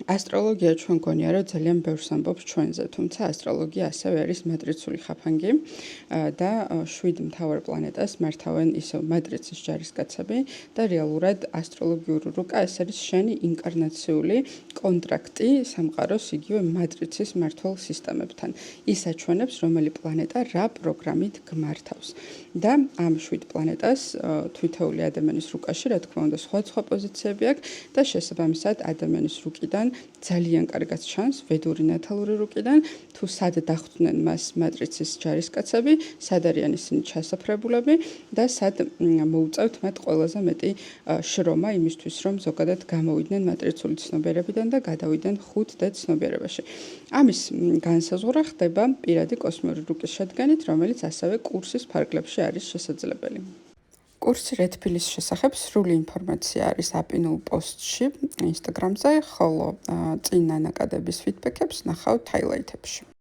ასტროლოგია ჩვენ გონია, რომ ძალიან ბევრს ამბობს ჩვენზე, თუმცა ასტროლოგია ასევე არის მატრიცული ხაფანგი და 7 მთავარ პლანეტას მართავენ ისევ მატრიცის ჯარისკაცები და რეალურად ასტროლოგიური რუკა ეს არის შენი ინკარნაციული კონტრაქტი სამყაროს იგივე მატრიცის მართველ სისტემებთან. ის აჩვენებს, რომელი პლანეტა რა პროგრამით გმართავს. და ამ 7 პლანეტას თითოეული ადამიანის რუკაში, რა თქმა უნდა, სხვა პოზიციები აქვს და შესაბამისად ადამიანის რუკიდან ძალიან კარგად ჩანს ვედური ნათალური რუკიდან თუ სად დახვდნენ მას მატრიცის ჯარისკაცები, სად არიან ისინი ჩასაფრებულები და სად მოუწევთ მათ ყველაზე მეტი შრომა იმისთვის, რომ ზოგადად გამოვიდნენ მატრიცული ცნობიერებიდან და გადავიდნენ 5D ცნობიერებაში. ამის განსაზღვრა ხდება პირადი კოსმიური რუკის შედგენით, რომელიც ასევე კურსის ფარგლებში არის შესაძლებელი. კურსი რედფილის შესახებ სრული ინფორმაცია არის აპინულ პოსტში Instagram-ზე, ხოლო წინა ნაკადების ფიდბექებს ნახავთ ჰაილაითებში.